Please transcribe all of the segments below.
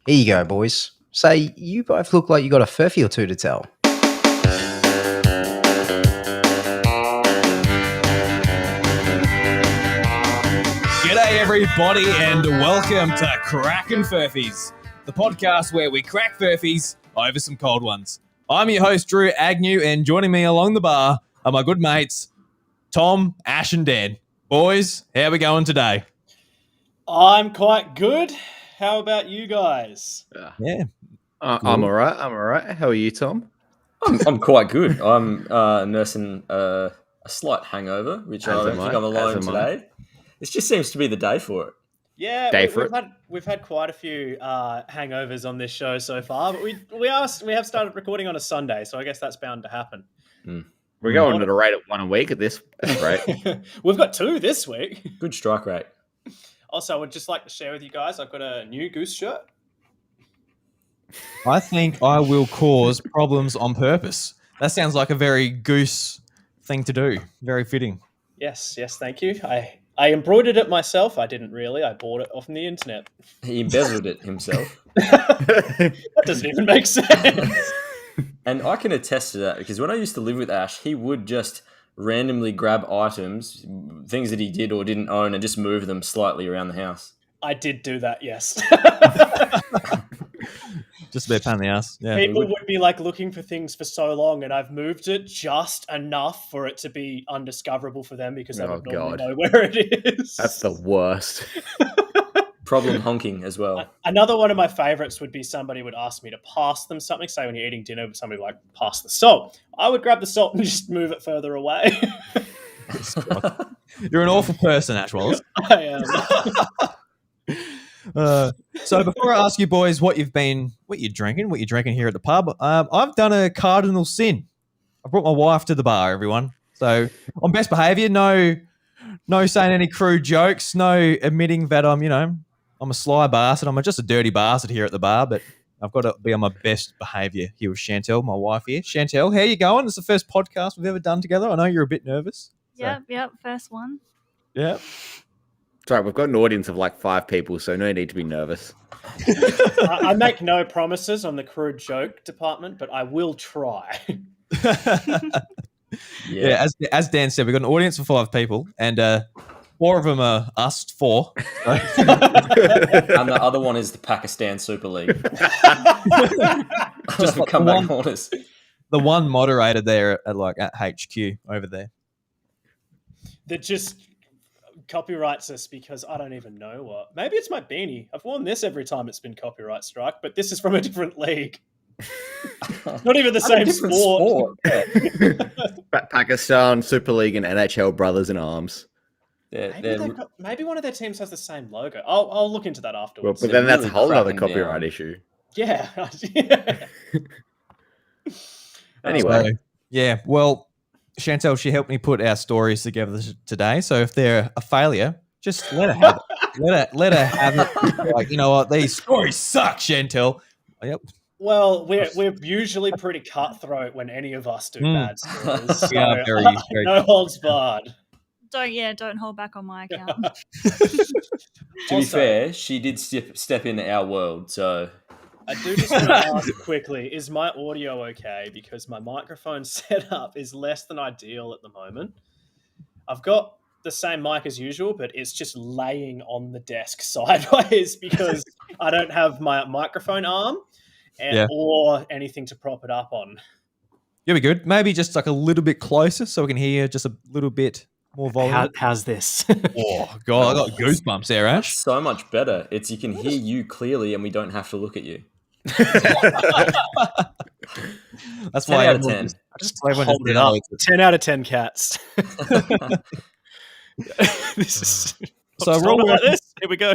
Here you go, boys. Say, you both look like you got a furphy or two to tell. G'day everybody and welcome to Crackin Furphys, the podcast where we crack furphys over some cold ones. I'm your host Drew Agnew, and joining me along the bar are my good mates Tom, Ash and Dan. Boys, how we going today? I'm quite good. How about you guys? Yeah. I'm all right. How are you, Tom? I'm quite good. I'm nursing a slight hangover, which I don't think I'm alone today. It just seems to be the day for it. Yeah, we've had quite a few hangovers on this show so far, but we have started recording on a Sunday, so I guess that's bound to happen. We're going at a rate of one a week at this rate. We've got 2 this week. Good strike rate. Also, I would just like to share with you guys, I've got a new Goose shirt. I think I will cause problems on purpose. That sounds like a very Goose thing to do. Very fitting. Yes, thank you. I embroidered it myself. I didn't really. I bought it off the internet. He embezzled it himself. That doesn't even make sense. And I can attest to that because when I used to live with Ash, he would just randomly grab items, things that he did or didn't own, and just move them slightly around the house. I did do that, yes. Just a bit of pain in the ass. Yeah. People would be like looking for things for so long, and I've moved it just enough for it to be undiscoverable for them because they would normally know where it is. That's the worst. Problem honking as well. Another one of my favorites would be somebody would ask me to pass them something. Say when you're eating dinner, somebody would like pass the salt. I would grab the salt and just move it further away. You're an awful person, Ash Wallace. I am. So before I ask you boys what you're drinking here at the pub, I've done a cardinal sin. I brought my wife to the bar, everyone. So on best behaviour, no saying any crude jokes, no admitting that I'm a sly bastard. I'm just a dirty bastard here at the bar, but I've got to be on my best behaviour here with Chantel, my wife here. Chantel, how you going? It's the first podcast we've ever done together. I know you're a bit nervous. Yep, first one. Yeah. Sorry, we've got an audience of like 5 people, so no need to be nervous. I make no promises on the crude joke department, but I will try. Yeah, as Dan said, we've got an audience of 5 people, and 4 of them are us 4. And the other one is the Pakistan Super League. Just for comeback orders. The one moderator there at HQ over there. That just copyrights us because I don't even know what. Maybe it's my beanie. I've worn this every time it's been copyright struck, but this is from a different league. Not even the same sport. Yeah. Pakistan Super League and NHL brothers in arms. Maybe one of their teams has the same logo. I'll look into that afterwards. Well, but then that's a whole other copyright issue. Yeah. Anyway. Yeah, well, Chantel, she helped me put our stories together today. So if they're a failure, just let her have it. let her have it. Like, you know what? These stories suck, Chantel. Yep. Well, we're usually pretty cutthroat when any of us do bad stories. So Yeah, very no holds barred. Don't hold back on my account. To be fair, she did step into our world, so... I do just want to ask quickly, is my audio okay? Because my microphone setup is less than ideal at the moment. I've got the same mic as usual, but it's just laying on the desk sideways because I don't have my microphone arm or anything to prop it up on. You'll be good. Maybe just like a little bit closer so we can hear just a little bit more volume. How's this? Oh, God, I got goosebumps there, Ash. That's so much better. It's you can hear you clearly and we don't have to look at you. That's why 10 out of 10. I just hold it up. 10 out of 10 cats. This is so we're all like this. Here we go.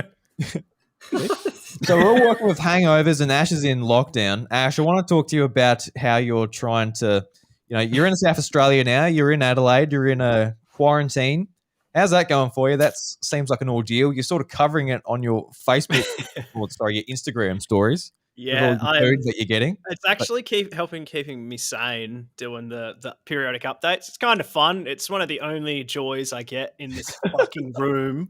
So we're all working with hangovers, and Ash is in lockdown. Ash, I want to talk to you about how you're trying to, you're in South Australia now. You're in Adelaide. You're in a quarantine. How's that going for you? That seems like an ordeal. You're sort of covering it on your Facebook, your Instagram stories. Yeah, with all the food that you're getting. it's actually keeping me sane doing the periodic updates. It's kind of fun. It's one of the only joys I get in this fucking room.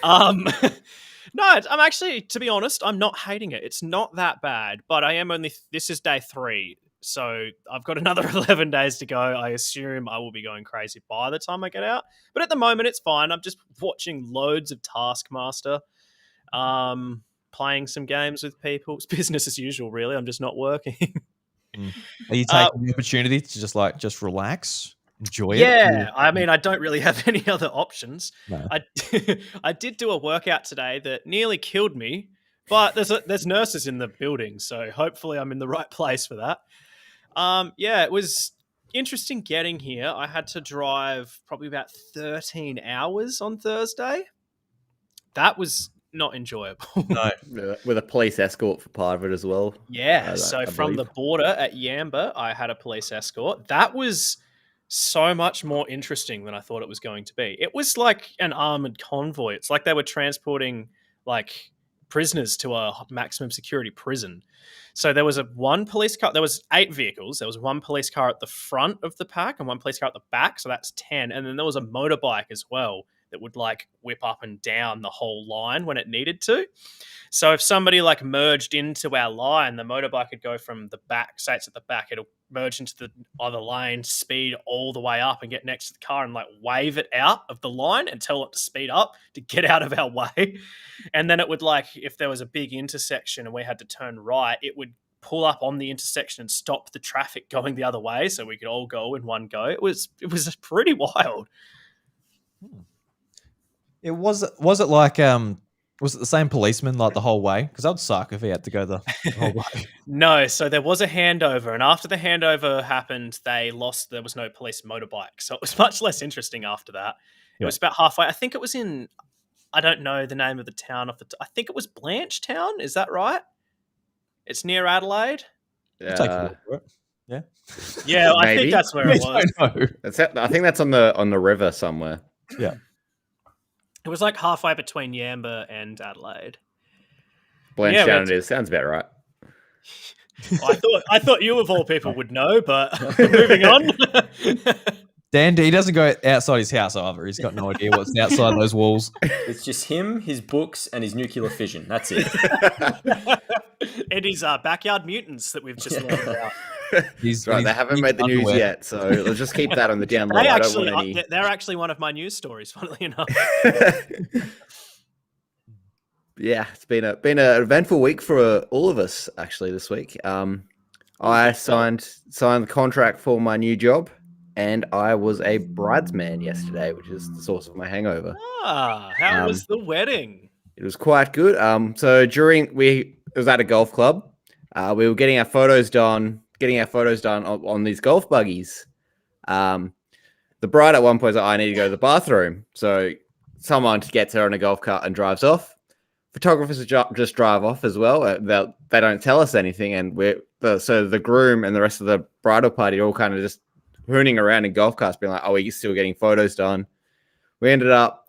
No, I'm actually, to be honest, I'm not hating it. It's not that bad, but I am this is day 3. So I've got another 11 days to go. I assume I will be going crazy by the time I get out. But at the moment, it's fine. I'm just watching loads of Taskmaster, playing some games with people. It's business as usual, really. I'm just not working. Are you taking the opportunity to just relax, enjoy it? Yeah, I mean, I don't really have any other options. No. I did do a workout today that nearly killed me, but there's nurses in the building, so hopefully I'm in the right place for that. Yeah, it was interesting getting here. I had to drive probably about 13 hours on Thursday. That was not enjoyable. No. With a police escort for part of it as well. Yeah, so I from the believe. border at Yamba, I had a police escort. That was so much more interesting than I thought it was going to be. It was like an armored convoy. It's like they were transporting like prisoners to a maximum security prison. So there was one police car. There was 8 vehicles. There was one police car at the front of the pack and one police car at the back. So that's 10. And then there was a motorbike as well that would like whip up and down the whole line when it needed to. So if somebody like merged into our line, the motorbike could go from the back, say it's at the back, it'll merge into the other lane, speed all the way up and get next to the car and like wave it out of the line and tell it to speed up to get out of our way. And then it would like, if there was a big intersection and we had to turn right, it would pull up on the intersection and stop the traffic going the other way so we could all go in one go. It was pretty wild. It was it like was it the same policeman like the whole way? Because that would suck if he had to go the whole way. No, so there was a handover, and after the handover happened, there was no police motorbike. So it was much less interesting after that. It was about halfway. I think it was in, I don't know the name of the town. I think it was Blanchetown. Is that right? It's near Adelaide. I'll take a look for it. Yeah. Yeah, I think Maybe. that's where it was. I know. I think that's on the river somewhere. Yeah. It was like halfway between Yamba and Adelaide. Blanchetown it is. Sounds about right. I thought you of all people would know, but moving on. Dan, he doesn't go outside his house either. He's got no idea what's outside those walls. It's just him, his books, and his nuclear fission. That's it. And his backyard mutants that we've just learned about. Right, they haven't made the news yet, so let's just keep that on the down low. They're actually one of my news stories, funnily enough. Yeah, it's been an eventful week for all of us actually this week. I signed the contract for my new job, and I was a bridesman yesterday, which is the source of my hangover. How was the wedding? It was quite good. So it was at a golf club. We were getting our photos done on these golf buggies. The bride at one point was like, I need to go to the bathroom. So someone gets her in a golf cart and drives off. Photographers just drive off as well. They don't tell us anything. And so the groom and the rest of the bridal party are all kind of just hooning around in golf carts being like, oh, we're still getting photos done. We ended up,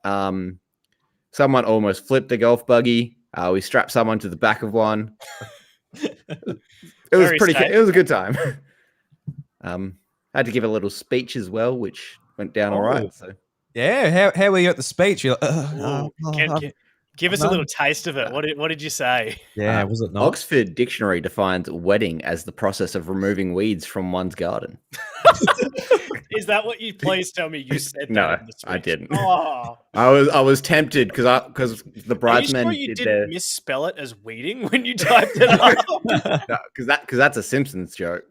someone almost flipped a golf buggy. We strapped someone to the back of one. It was a good time. Had to give a little speech as well, which went down all right. So yeah, how were you at the speech? You're like, give us a little taste of it. What did you say? Yeah, was it not? Oxford Dictionary defines wedding as the process of removing weeds from one's garden. Is that what you? Please tell me you said that. No, I didn't. Oh. I was tempted because the bridesmen. Are you sure you didn't misspell it as weeding when you typed it up? Because that's a Simpsons joke.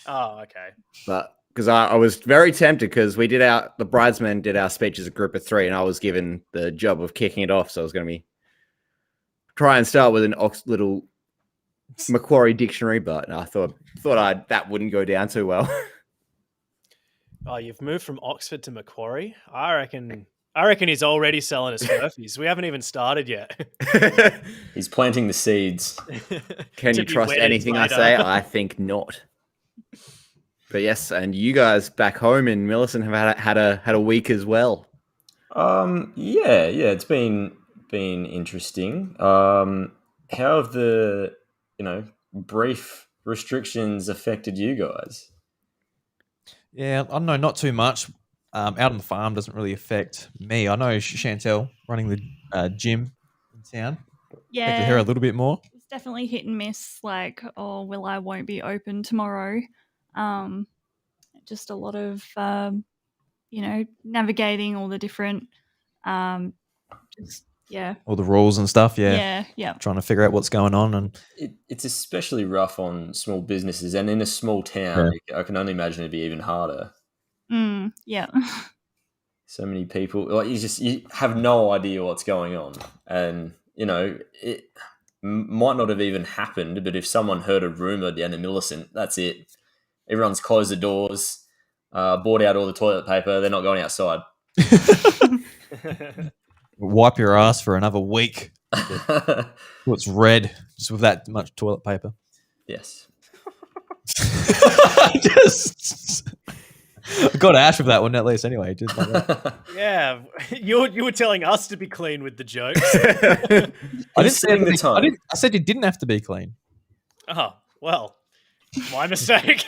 Oh, okay. But because I was very tempted because the bridesmen did our speech as a group of 3, and I was given the job of kicking it off. So I was going to try and start with an little Macquarie dictionary, but I thought that wouldn't go down too well. Oh, you've moved from Oxford to Macquarie? I reckon he's already selling us furphies. We haven't even started yet. He's planting the seeds. Can you trust anything I say? I think not. But yes, and you guys back home in Millicent have had a week as well. Yeah, it's been interesting. How have the brief restrictions affected you guys? Yeah, I don't know, not too much. Out on the farm doesn't really affect me. I know Chantel running the gym in town affected her a Yeah, little bit more. it's definitely hit and miss. Like, oh, well, I won't be open tomorrow. Um, just a lot of navigating all the different, just yeah, All the rules and stuff, yeah. trying to figure out what's going on. And It's especially rough on small businesses, and in a small town, I can only imagine it'd be even harder. Yeah. So many people, like you have no idea what's going on, and it might not have even happened, but if someone heard a rumor down in Millicent, that's it. Everyone's closed the doors, bought out all the toilet paper. They're not going outside. wipe your ass for another week. It's red just with that much toilet paper. Yes. I got Ash with that one at least anyway. Just like that. Yeah, you were telling us to be clean with the jokes. I didn't say setting the anything- tone. I said you didn't have to be clean. Oh, well, my mistake.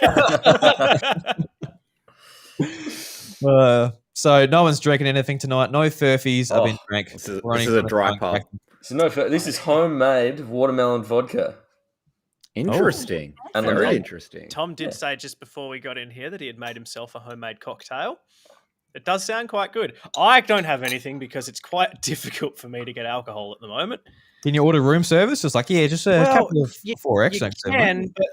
So no one's drinking anything tonight. No furphies have Oh, been drank. This is, We're only this is a gonna dry try and pub. crack- So this is homemade watermelon vodka. Interesting. And Very lemon. interesting. Tom did say just before we got in here that he had made himself a homemade cocktail. It does sound quite good. I don't have anything because it's quite difficult for me to get alcohol at the moment. Can you order room service? Just like, just a couple of you 4X. You thanks, can, but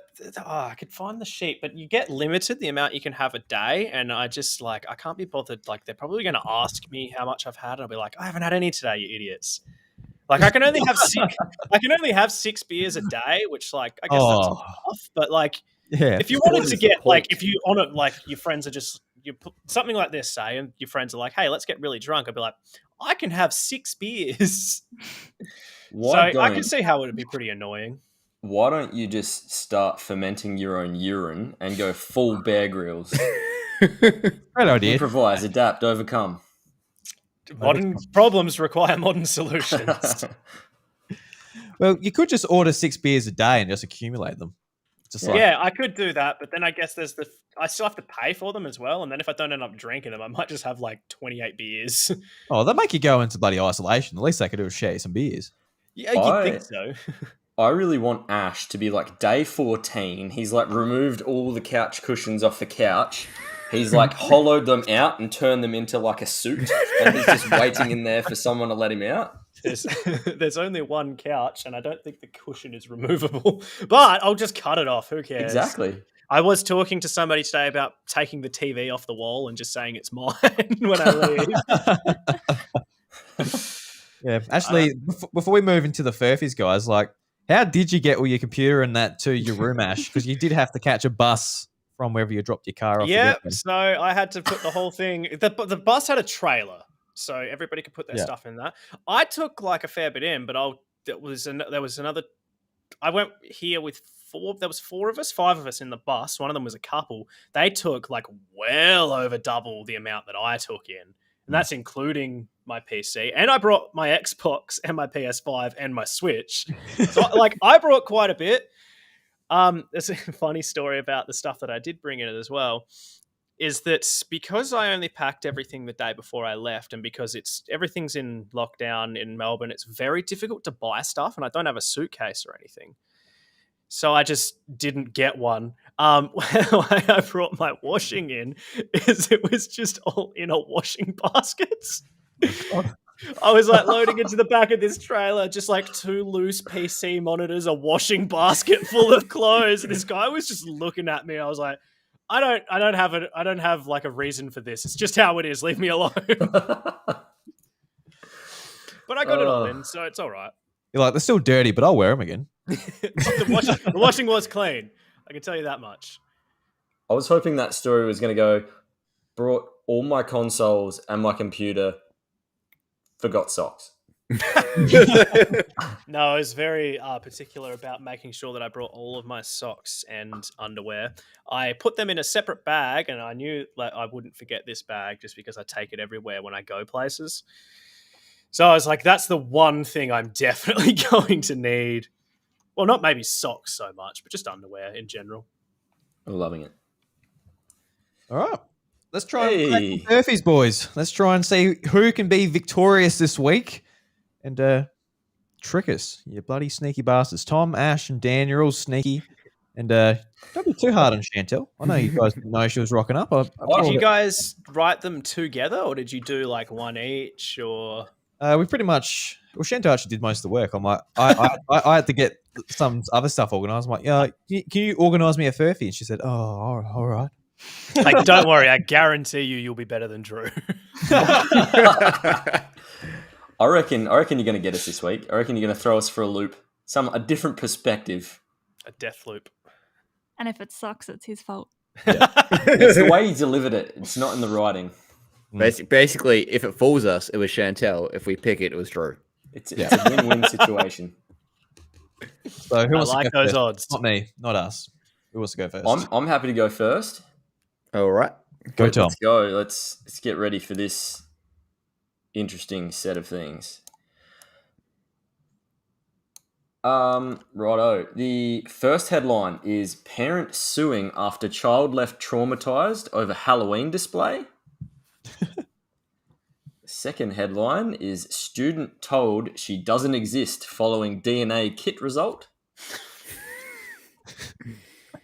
I could find the sheet, but you get limited the amount you can have a day, and I just I can't be bothered. Like, they're probably going to ask me how much I've had, and I'll be like, I haven't had any today, you idiots. Like, I can only have 6 beers a day, which I guess that's not enough. But if you wanted to get if you on it, your friends are just you put something like this, say, and your friends are like, hey, let's get really drunk. I'd be like, I can have 6 beers. I can see how it would be pretty annoying. Why don't you just start fermenting your own urine and go full Bear Grylls? Great idea. Improvise, adapt, overcome. Modern problems require modern solutions. Well, you could just order 6 beers a day and just accumulate them. Just Yeah, I could do that, but then I guess I still have to pay for them as well, and then if I don't end up drinking them, I might just have 28 beers. Oh, that make you go into bloody isolation. The least they could do is share some beers. Yeah, you'd think so. I really want Ash to be day 14. He's removed all the couch cushions off the couch. He's hollowed them out and turned them into a suit, and he's just waiting in there for someone to let him out. There's only one couch, and I don't think the cushion is removable. But I'll just cut it off. Who cares? Exactly. I was talking to somebody today about taking the TV off the wall and just saying it's mine when I leave. Yeah, actually, before we move into the Furphys, guys, how did you get all your computer and that to your room, Ash? Because you did have to catch a bus from wherever you dropped your car off. Yeah, so I had to put the whole thing. The bus had a trailer, so everybody could put their stuff in that. I took a fair bit in, but there was another. I went here with 4. There was 4 of us, 5 of us in the bus. One of them was a couple. They took well over double the amount that I took in, and that's including my PC. And I brought my Xbox and my PS5 and my Switch. So I brought quite a bit. There's a funny story about the stuff that I did bring in it as well, is that because I only packed everything the day before I left, and because everything's in lockdown in Melbourne, it's very difficult to buy stuff, and I don't have a suitcase or anything. So I just didn't get one. Why I brought my washing in is it was just all in a washing basket. I was loading into the back of this trailer, just 2 loose PC monitors, a washing basket full of clothes. And this guy was just looking at me. I was like, I don't have a reason for this. It's just how it is. Leave me alone. But I got it all in, so it's all right. You're they're still dirty, but I'll wear them again. The washing was clean. I can tell you that much. I was hoping that story was going to go, brought all my consoles and my computer, forgot socks. No, I was very particular about making sure that I brought all of my socks and underwear. I put them in a separate bag, and I knew I wouldn't forget this bag just because I take it everywhere when I go places. So I was like, that's the one thing I'm definitely going to need. Well, not maybe socks so much, but just underwear in general. I'm loving it. All right. Let's try and Hey. crack Furphys, boys. Let's try and see who can be victorious this week and trick us, you bloody sneaky bastards. Tom, Ash, and Dan, you're all sneaky. And don't be too hard on Chantel. I know you guys didn't know she was rocking up. Did you guys write them together, or did you do like one each, or? We pretty much. Well, Chantel actually did most of the work. I'm like, I had to get some other stuff organised. I'm like, yeah, can you organise me a Furphy? And she said, oh, all right. Like, don't worry, I guarantee you'll be better than Drew. I reckon you're going to get us this week. I reckon you're going to throw us for a loop, a different perspective. A death loop. And if it sucks, it's his fault. It's the way he delivered it. It's not in the writing. Basically, if it fools us, it was Chantel. If we pick it, it was Drew. It's a win-win situation. So who I wants like to go those first? odds. Not me, not us. Who wants to go first? I'm happy to go first. All right. Go, Tom. Let's go. Let's get ready for this interesting set of things. Righto. The first headline is parent suing after child left traumatized over Halloween display. Second headline is student told she doesn't exist following DNA kit result.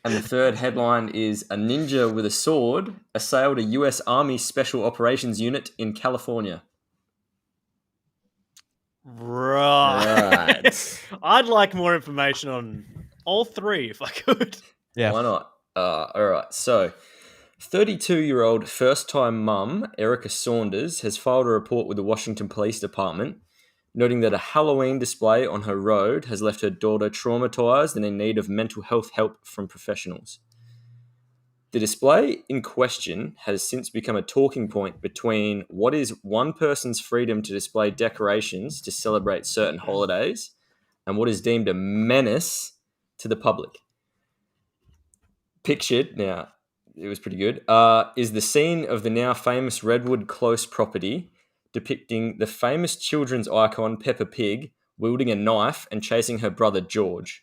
And the third headline is a ninja with a sword assailed a US Army Special Operations Unit in California. Right. I'd like more information on all three if I could. Yeah. Why not? All right. So, 32-year-old first-time mum, Erica Saunders, has filed a report with the Washington Police Department, noting that a Halloween display on her road has left her daughter traumatized and in need of mental health help from professionals. The display in question has since become a talking point between what is one person's freedom to display decorations to celebrate certain holidays and what is deemed a menace to the public. Pictured, now, it was pretty good, is the scene of the now famous Redwood Close property depicting the famous children's icon Peppa Pig wielding a knife and chasing her brother George.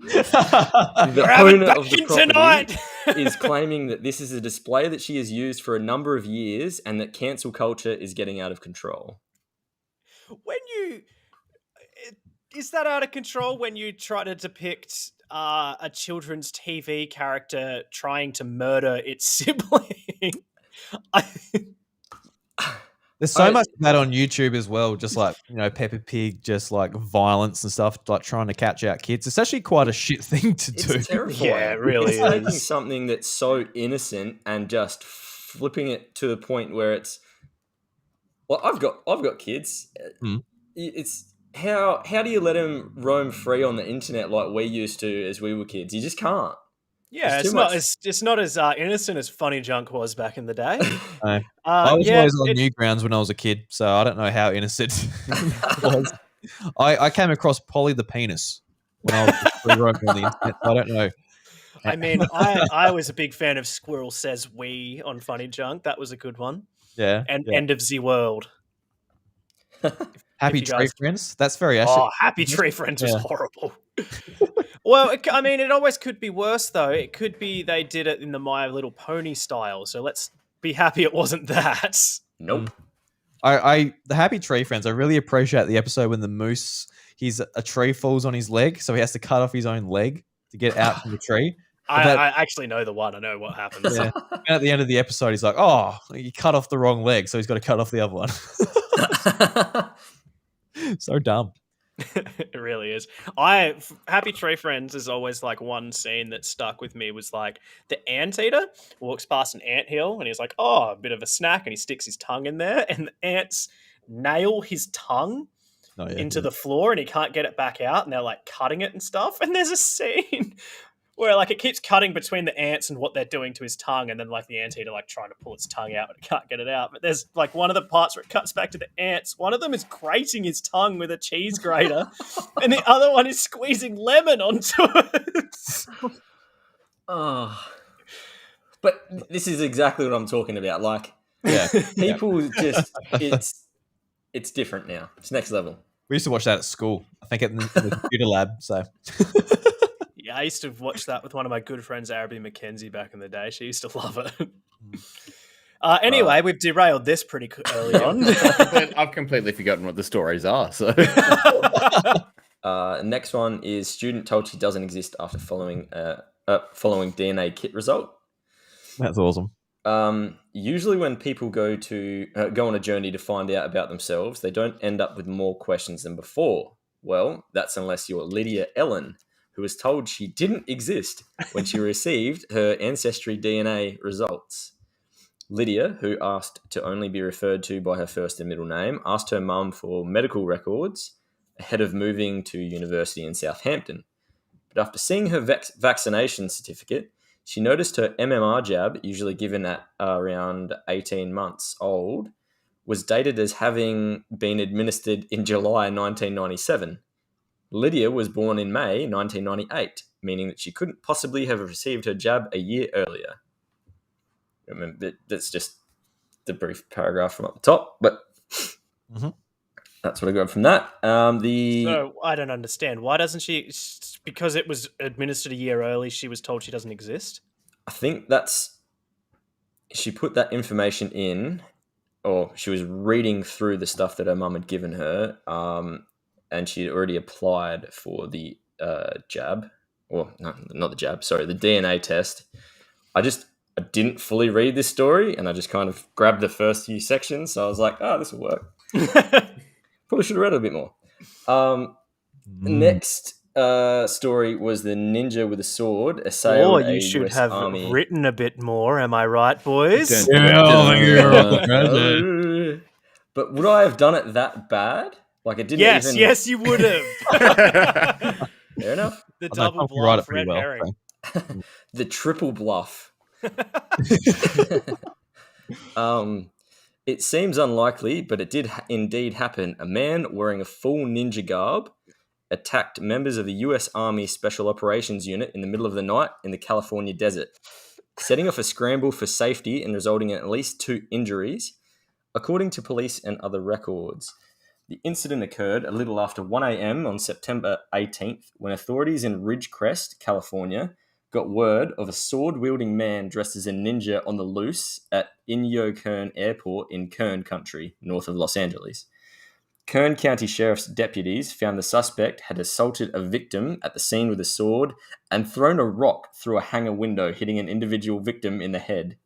The owner of the property is claiming that this is a display that she has used for a number of years and that cancel culture is getting out of control. Is that out of control when you try to depict a children's TV character trying to murder its sibling? There's so much of that on YouTube as well, just like, Peppa Pig, just like violence and stuff, like trying to catch out kids. It's actually quite a shit thing to do. It's terrifying. Yeah, it really it's is. Taking something that's so innocent and just flipping it to the point where it's. Well, I've got kids. It's how do you let them roam free on the internet like we used to as we were kids? You just can't. Yeah, it's not as innocent as Funny Junk was back in the day. No. I was always on Newgrounds when I was a kid, so I don't know how innocent it was. I came across Polly the penis when I was roaming on the internet. I don't know. I mean, I was a big fan of Squirrel Says We on Funny Junk. That was a good one. Yeah. And End of the World. Happy Tree Friends? That's very Ashley. Oh, Happy Tree Friends was horrible. Well, it always could be worse, though. It could be they did it in the My Little Pony style, so let's be happy it wasn't that. Nope. The Happy Tree Friends, I really appreciate the episode when the moose, a tree falls on his leg, so he has to cut off his own leg to get out from the tree. I actually know the one. I know what happens. Yeah. And at the end of the episode, he's like, oh, you cut off the wrong leg, so he's got to cut off the other one. So dumb. It really is. Happy Tree Friends is always like one scene that stuck with me was like the anteater walks past an anthill and he's like, oh, a bit of a snack, and he sticks his tongue in there and the ants nail his tongue into the floor and he can't get it back out and they're like cutting it and stuff. And there's a scene where like it keeps cutting between the ants and what they're doing to his tongue, and then like the anteater like trying to pull its tongue out but it can't get it out. But there's like one of the parts where it cuts back to the ants. One of them is grating his tongue with a cheese grater, and the other one is squeezing lemon onto it. Oh, but this is exactly what I'm talking about. Like, Yeah, people just it's different now. It's next level. We used to watch that at school. I think in the computer lab. So Yeah, I used to watch that with one of my good friends, Araby Mackenzie, back in the day. She used to love it. Anyway, we've derailed this pretty early on. I've completely forgotten what the stories are. So Next one is student told she doesn't exist after following DNA kit result. that's awesome. Usually when people go on a journey to find out about themselves, they don't end up with more questions than before. Well, that's unless you're Lydia Ellen, who was told she didn't exist when she received her ancestry DNA results. Lydia, who asked to only be referred to by her first and middle name, asked her mum for medical records ahead of moving to university in Southampton. But after seeing her vaccination certificate, she noticed her MMR jab, usually given at around 18 months old, was dated as having been administered in July 1997. Lydia was born in May 1998, meaning that she couldn't possibly have received her jab a year earlier. I mean, that's just the brief paragraph from up the top, but that's what I got from that. So I don't understand. Why doesn't she? Because it was administered a year early, she was told she doesn't exist? I think she put that information in, or she was reading through the stuff that her mum had given her, and she had already applied for the jab, or no, not the jab, sorry, the DNA test. I didn't fully read this story, and I just kind of grabbed the first few sections, so I was like, this will work. Probably should have read it a bit more. Next story was the ninja with a sword assailed you a should US have Army. written a bit more. Am I right, boys? But would I have done it that bad? Like it didn't even... Yes, you would have. Fair enough. The I double can write it bluff, pretty red well, herring. The triple bluff. It seems unlikely, but it did indeed happen. A man wearing a full ninja garb attacked members of the U.S. Army Special Operations Unit in the middle of the night in the California desert, setting off a scramble for safety and resulting in at least 2 injuries, according to police and other records. The incident occurred a little after 1 a.m. on September 18th when authorities in Ridgecrest, California, got word of a sword-wielding man dressed as a ninja on the loose at Inyo Kern Airport in Kern Country, north of Los Angeles. Kern County Sheriff's deputies found the suspect had assaulted a victim at the scene with a sword and thrown a rock through a hangar window, hitting an individual victim in the head.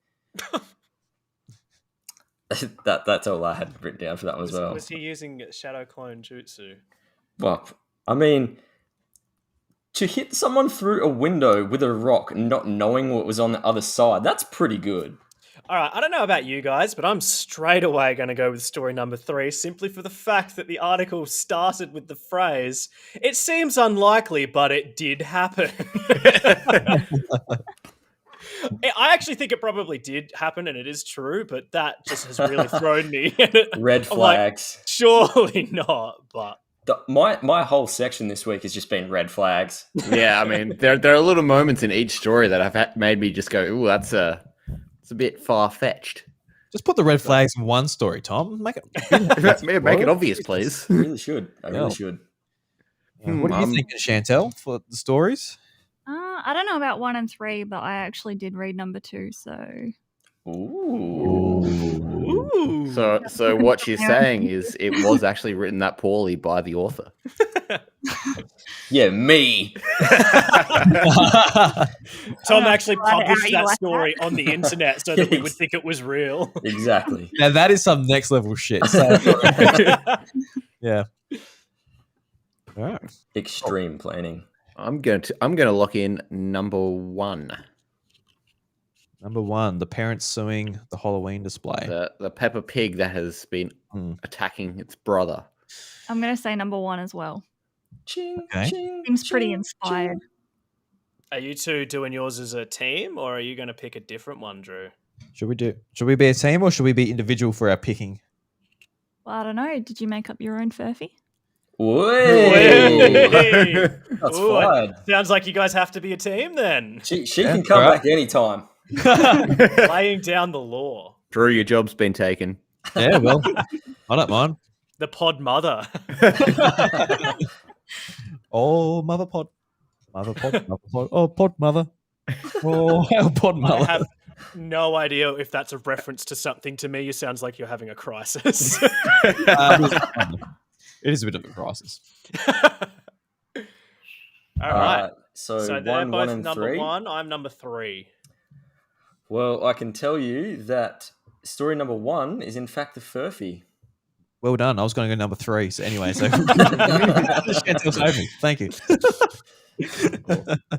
That's all I had written down for that one as well. Was he using Shadow Clone Jutsu? Well, I mean, to hit someone through a window with a rock, not knowing what was on the other side, that's pretty good. All right, I don't know about you guys, but I'm straight away going to go with story number 3, simply for the fact that the article started with the phrase, "It seems unlikely, but it did happen." I actually think it probably did happen, and it is true, but that just has really thrown me. Red flags. Like, surely not, but... My whole section this week has just been red flags. Yeah, I mean, there are little moments in each story that have made me just go, "Ooh, it's a bit far fetched." Just put the red flags in one story, Tom. Make it Make it obvious, please. I really should. I really should. What do you think, Chantel, for the stories? I don't know about 1 and 3, but I actually did read number 2, so... Ooh. So what she's saying is it was actually written that poorly by the author. Yeah, me. Tom actually published you that like story on the internet so that we would think it was real. Exactly. Now that is some next level shit. So, yeah. All right. Extreme planning. I'm going to lock in number 1. Number 1, the parents suing the Halloween display. The Peppa Pig that has been attacking its brother. I'm going to say number 1 as well. Ching, Okay. ching, Seems pretty ching, inspired. Are you two doing yours as a team, or are you going to pick a different one, Drew? Should we be a team or should we be individual for our picking? Well, I don't know. Did you make up your own furphy? Hey! That's Ooh, fine. Sounds like you guys have to be a team then. She can come back anytime. Laying down the law. Drew, your job's been taken. Yeah, well, I don't mind. The pod mother. Oh, mother pod. Mother pod. Mother pod. Oh, pod mother. Oh, pod I mother. have no idea if that's a reference to something. To me, it sounds like you're having a crisis. It is a bit of a crisis. All right. So So they're one, both one, and number 3. 1. I'm number 3. Well, I can tell you that story number 1 is in fact the furphy. Well done. I was going to go number 3. So anyway, so thank you.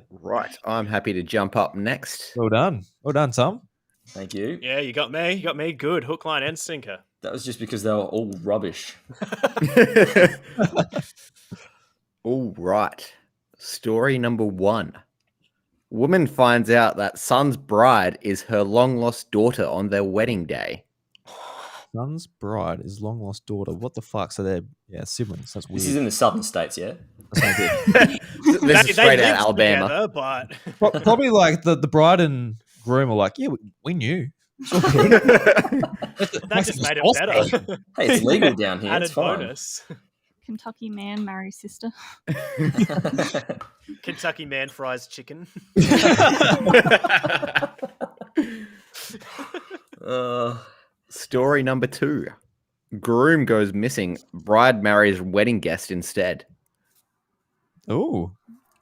Right. I'm happy to jump up next. Well done. Well done, Tom. Thank you. Yeah, you got me. You got me. Good. Hook, line, and sinker. That was just because they were all rubbish. All right. Story number 1. Woman finds out that son's bride is her long-lost daughter on their wedding day. Son's bride is long lost daughter. What the fuck? So they're siblings. That's weird. This is in the southern states, yeah? That's not good. This is straight out lived of Alabama. together, but Probably like the bride and groom are like, yeah, we knew. that just made it better. Hey, it's legal down here. Added It's fine. bonus. Kentucky man marries sister. Kentucky man fries chicken. Story number 2. Groom goes missing. Bride marries wedding guest instead. Oh,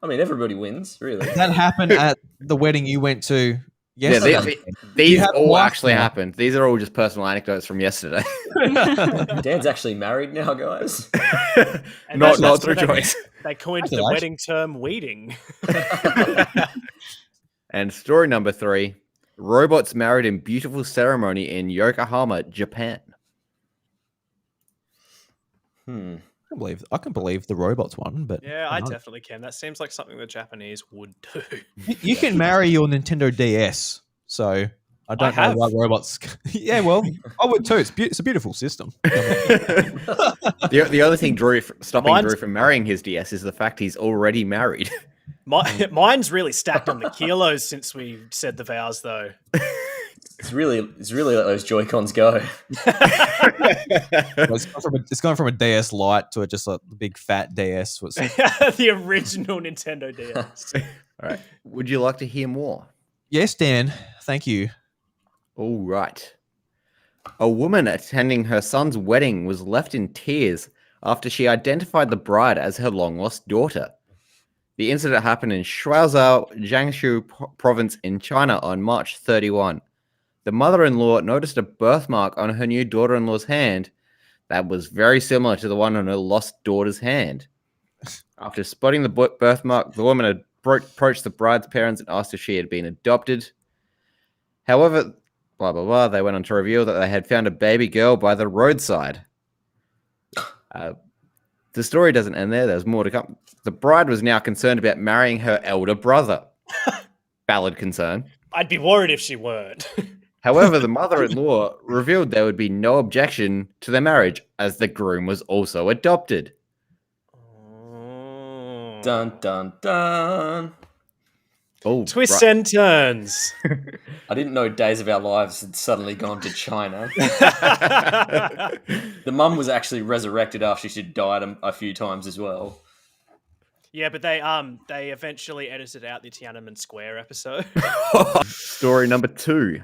I mean, everybody wins, really. that happened at the wedding you went to yesterday. Yeah, these have all wife actually now. happened. These are all just personal anecdotes from yesterday. Dan's actually married now, guys. And not that's through where choice. They coined the Congratulations. wedding term weeding. And story number 3. Robots married in beautiful ceremony in Yokohama, Japan. I can believe the robots one, but Yeah, I definitely can. That seems like something the Japanese would do. you can marry your Nintendo DS. So I don't know have. why robots. Yeah, well, I would too. It's a beautiful system. The other thing stopping Mine's- Drew from marrying his DS is the fact he's already married. Mine's really stacked on the kilos since we said the vows, though. It's really let those Joy-Cons go. It's gone from a DS Lite to just a big fat DS. The original Nintendo DS. All right. Would you like to hear more? Yes, Dan. Thank you. All right. A woman attending her son's wedding was left in tears after she identified the bride as her long-lost daughter. The incident happened in Shuaizhou, Jiangsu province in China on March 31. The mother-in-law noticed a birthmark on her new daughter-in-law's hand that was very similar to the one on her lost daughter's hand. After spotting the birthmark, the woman approached the bride's parents and asked if she had been adopted. However, blah, blah, blah, they went on to reveal that they had found a baby girl by the roadside. The story doesn't end there. There's more to come. The bride was now concerned about marrying her elder brother. Valid concern. I'd be worried if she weren't. However, the mother-in-law revealed there would be no objection to their marriage as the groom was also adopted. Dun, dun, dun. Oh, Twists right. and turns. I didn't know Days of Our Lives had suddenly gone to China. The mum was actually resurrected after she'd died a few times as well. Yeah, but they eventually edited out the Tiananmen Square episode. Story number 2.